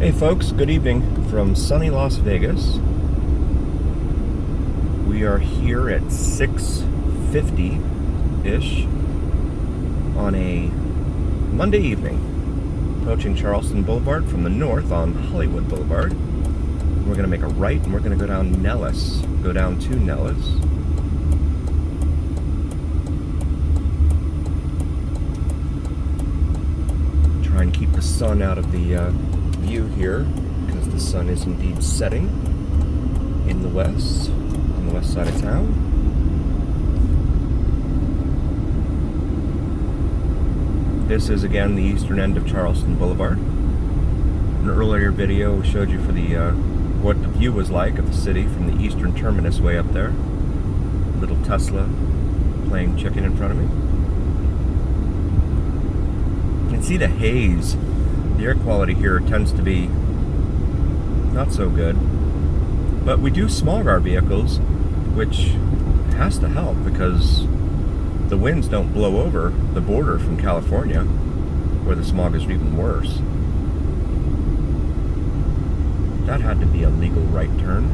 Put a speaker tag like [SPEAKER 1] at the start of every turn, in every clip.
[SPEAKER 1] Hey folks, good evening from sunny Las Vegas. We are here at 6:50-ish on a Monday evening, approaching Charleston Boulevard from the north on Hollywood Boulevard. We're going to make a right and we're going to go down Nellis, go down to Nellis. Try and keep the sun out of the view here, because the sun is indeed setting in the west, on the west side of town. This is again the eastern end of Charleston Boulevard. An earlier video showed you for the what the view was like of the city from the eastern terminus way up there. Little Tesla playing chicken in front of me. You can see the haze. The air quality here tends to be not so good, but we do smog our vehicles, which has to help because the winds don't blow over the border from California, where the smog is even worse. That had to be a legal right turn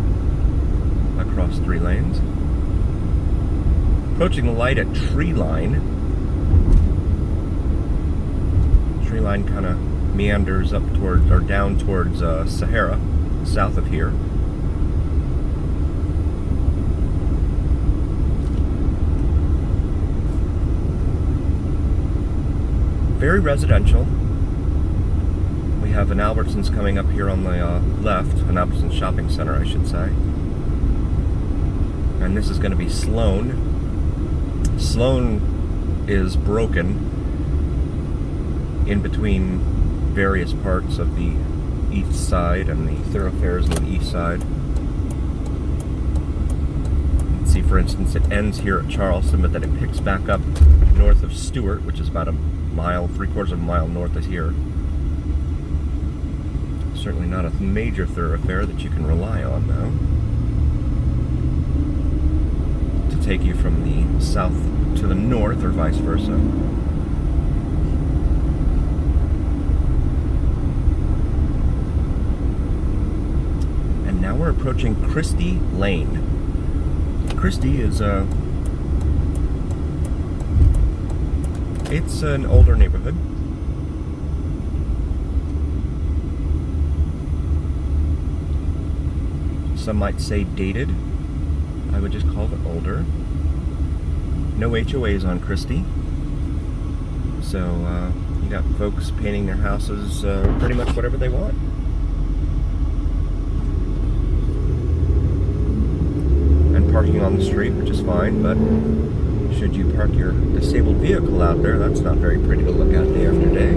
[SPEAKER 1] across 3 lanes. Approaching the light at Tree Line. Tree Line kind of meanders up towards, or down towards Sahara, south of here. Very residential. We have an Albertsons coming up here on the left, an Albertsons shopping center, I should say. And this is going to be Sloan. Sloan is broken in between various parts of the east side and the thoroughfares on the east side. You can see, for instance, it ends here at Charleston, but then it picks back up north of Stewart, which is about a mile, 3/4 of a mile north of here. Certainly not a major thoroughfare that you can rely on, though, to take you from the south to the north or vice versa. Now we're approaching Christie Lane. Christie is it's an older neighborhood. Some might say dated. I would just call it older. No HOAs on Christie. So you got folks painting their houses pretty much whatever they want. Parking on the street, which is fine, but should you park your disabled vehicle out there, that's not very pretty to look at day after day.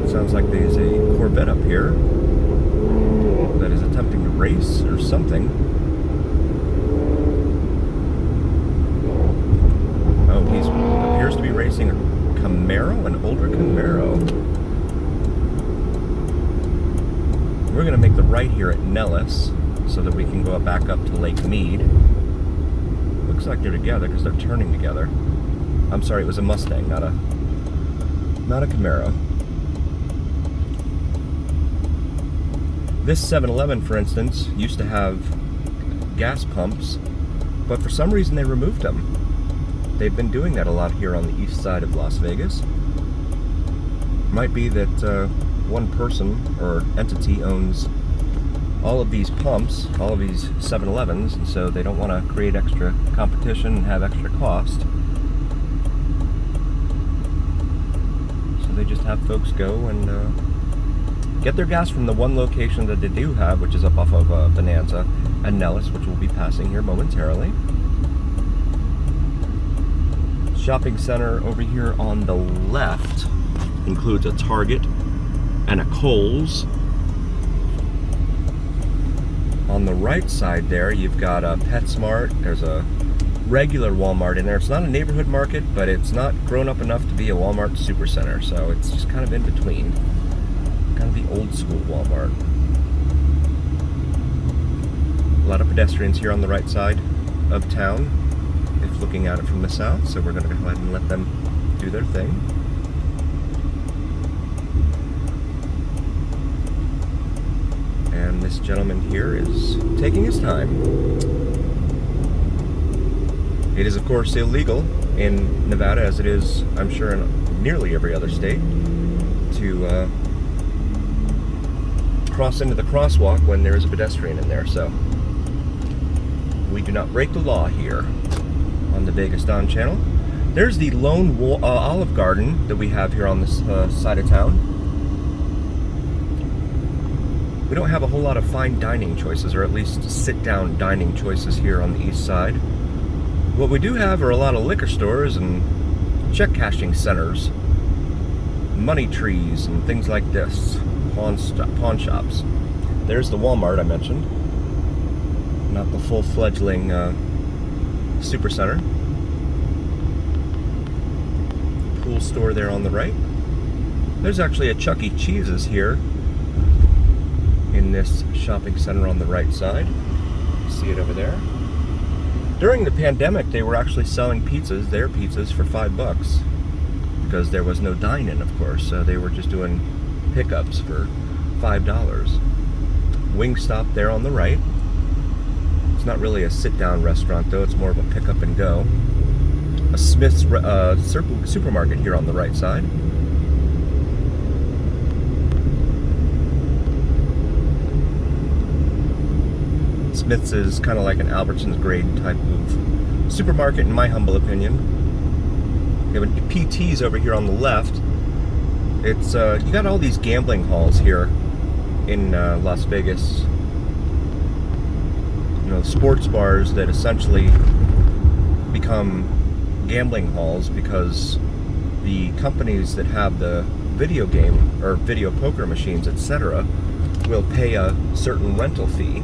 [SPEAKER 1] It sounds like there's a Corvette up here that is attempting to race or something. Oh, he appears to be racing a Camaro, an older Camaro. We're going to make the right here at Nellis, so that we can go back up to Lake Mead. Looks like they're together because they're turning together. I'm sorry, it was a Mustang, not a Camaro. This 7-Eleven, for instance, used to have gas pumps, but for some reason they removed them. They've been doing that a lot here on the east side of Las Vegas. Might be that one person or entity owns all of these pumps, all of these 7-Elevens, and so they don't want to create extra competition and have extra cost. So they just have folks go and get their gas from the one location that they do have, which is up off of Bonanza and Nellis, which we'll be passing here momentarily. Shopping center over here on the left includes a Target and a Kohl's. On the right side there, you've got a PetSmart. There's a regular Walmart in there. It's not a neighborhood market, but it's not grown up enough to be a Walmart supercenter, so it's just kind of in between. Kind of the old school Walmart. A lot of pedestrians here on the right side of town, if looking at it from the south, so we're going to go ahead and let them do their thing. This gentleman here is taking his time. It is, of course, illegal in Nevada, as it is, I'm sure, in nearly every other state, to cross into the crosswalk when there is a pedestrian in there. So we do not break the law here on the Vegas Don channel. There's the lone Olive Garden that we have here on this side of town. We don't have a whole lot of fine dining choices, or at least sit-down dining choices here on the east side. What we do have are a lot of liquor stores and check-cashing centers, money trees, and things like this, pawn shops. There's the Walmart I mentioned, not the full-fledgling super center. Pool store there on the right. There's actually a Chuck E. Cheese's here in this shopping center on the right side. See it over there. During the pandemic, they were actually selling pizzas, their pizzas, for $5 because there was no dine-in, of course. So they were just doing pickups for $5. Wingstop there on the right. It's not really a sit-down restaurant, though. It's more of a pick-up and go. A Smith's supermarket here on the right side. Smith's is kind of like an Albertsons grade type of supermarket, in my humble opinion. You have PT's over here on the left. It's you got all these gambling halls here in Las Vegas. You know, sports bars that essentially become gambling halls because the companies that have the video game or video poker machines, etc., will pay a certain rental fee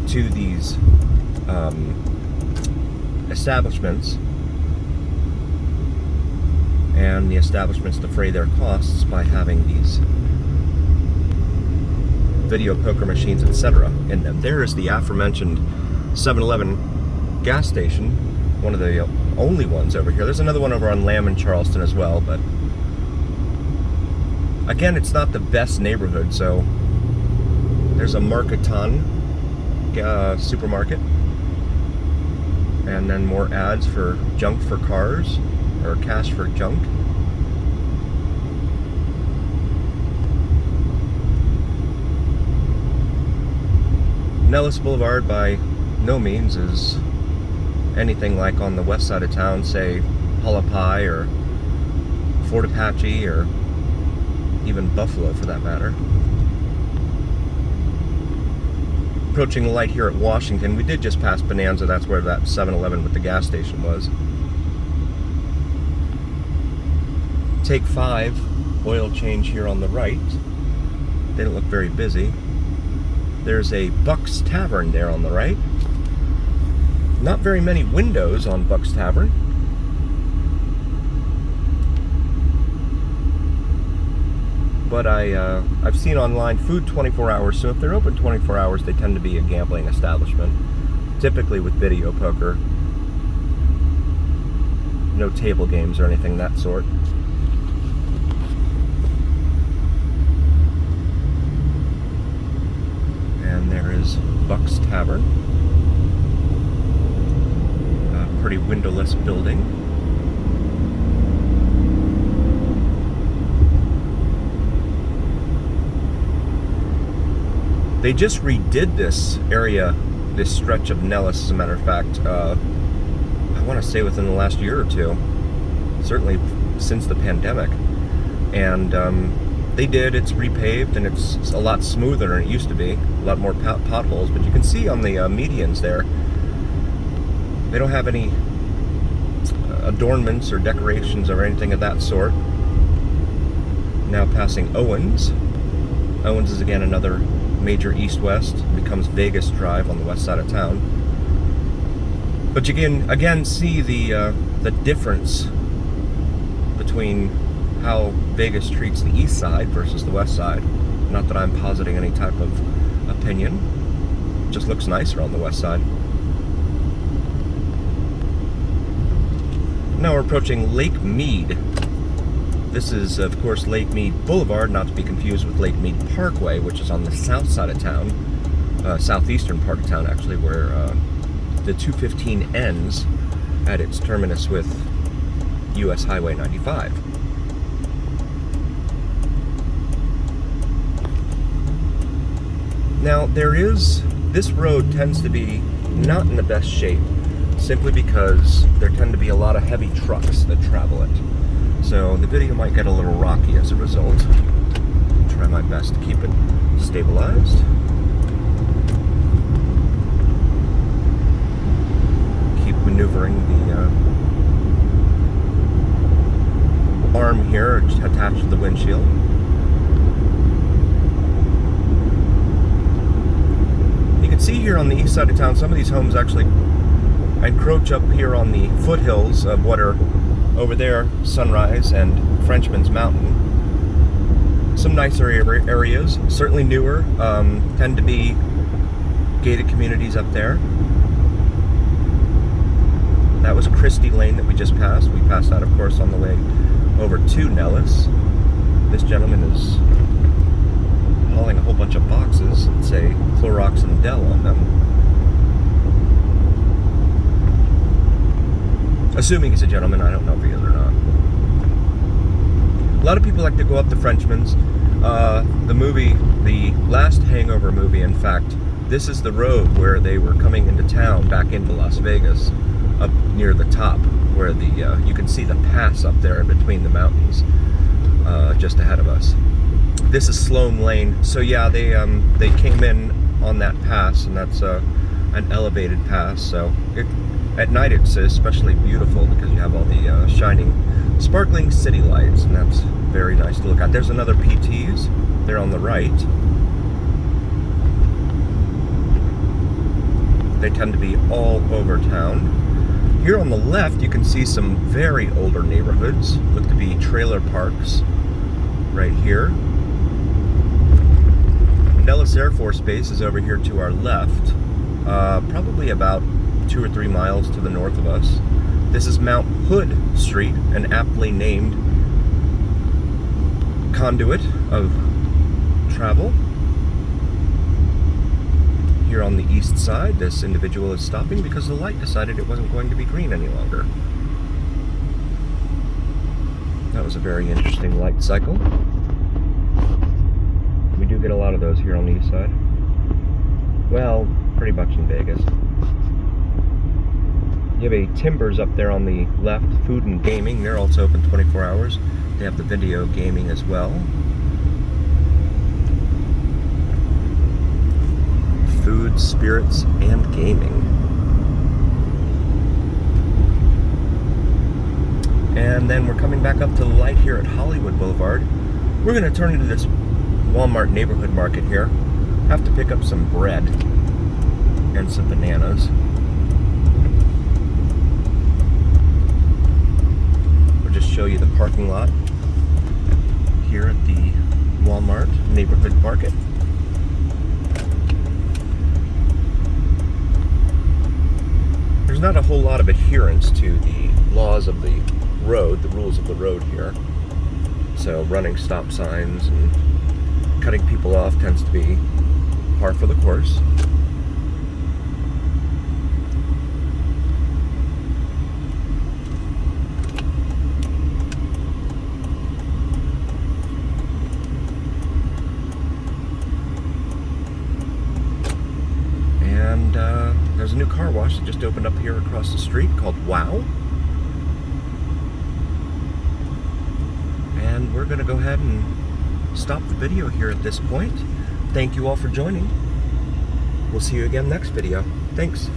[SPEAKER 1] to these establishments, and the establishments defray their costs by having these video poker machines, etc. in them. There is the aforementioned 7-Eleven gas station, one of the only ones over here. There's another one over on Lamb in Charleston as well, but again, it's not the best neighborhood. So there's a Marketon supermarket, and then more ads for junk for cars, or cash for junk. Nellis Boulevard by no means is anything like on the west side of town, say Hualapai or Fort Apache, or even Buffalo for that matter. Approaching the light here at Washington. We did just pass Bonanza. That's where that 7-Eleven with the gas station was. Take 5 oil change here on the right. They don't look very busy. There's a Buck's Tavern there on the right. Not very many windows on Buck's Tavern. But I've seen online food 24 hours, so if they're open 24 hours, they tend to be a gambling establishment, typically with video poker. No table games or anything of that sort. And there is Buck's Tavern. A pretty windowless building. They just redid this area, this stretch of Nellis, as a matter of fact, I want to say within the last year or two, certainly since the pandemic. And they did, it's repaved, and it's a lot smoother than it used to be, a lot more potholes, but you can see on the medians there, they don't have any adornments or decorations or anything of that sort. Now passing Owens. Owens is again another major east-west, becomes Vegas Drive on the west side of town. But you can again see the difference between how Vegas treats the east side versus the west side. Not that I'm positing any type of opinion. It just looks nicer on the west side. Now we're approaching Lake Mead. This is, of course, Lake Mead Boulevard, not to be confused with Lake Mead Parkway, which is on the south side of town. southeastern part of town, actually, where the 215 ends at its terminus with US Highway 95. Now, this road tends to be not in the best shape, simply because there tend to be a lot of heavy trucks that travel it. So the video might get a little rocky as a result. I'll try my best to keep it stabilized. Keep maneuvering the arm here attached to the windshield. You can see here on the east side of town, some of these homes actually encroach up here on the foothills of what are over there, Sunrise and Frenchman's Mountain. Some nicer areas, certainly newer, tend to be gated communities up there. That was Christie Lane that we just passed. We passed that, of course, on the way over to Nellis. This gentleman is hauling a whole bunch of boxes that say Clorox and Dell on them. Assuming he's a gentleman, I don't know if he is or not. A lot of people like to go up to Frenchman's. The last Hangover movie, in fact, this is the road where they were coming into town, back into Las Vegas, up near the top, where you can see the pass up there in between the mountains, just ahead of us. This is Sloan Lane, so yeah, they came in on that pass, and that's an elevated pass. So at night it's especially beautiful because you have all the shining, sparkling city lights, and that's very nice to look at. There's another PT's. They're on the right. They tend to be all over town. Here on the left, you can see some very older neighborhoods. Look to be trailer parks right here. Nellis Air Force Base is over here to our left, probably about 2 or 3 miles to the north of us. This is Mount Hood Street, an aptly named conduit of travel. Here on the east side, this individual is stopping because the light decided it wasn't going to be green any longer. That was a very interesting light cycle. We do get a lot of those here on the east side. Well, pretty much in Vegas. You have a Timbers up there on the left, food and gaming. They're also open 24 hours. They have the video gaming as well. Food, spirits, and gaming. And then we're coming back up to the light here at Hollywood Boulevard. We're going to turn into this Walmart neighborhood market here. Have to pick up some bread and some bananas. We'll just show you the parking lot here at the Walmart neighborhood market. There's not a whole lot of adherence to the laws of the road, the rules of the road here. So running stop signs and cutting people off tends to be par for the course. And there's a new car wash that just opened up here across the street called Wow. And we're going to go ahead and stop the video here at this point. Thank you all for joining. We'll see you again next video. Thanks.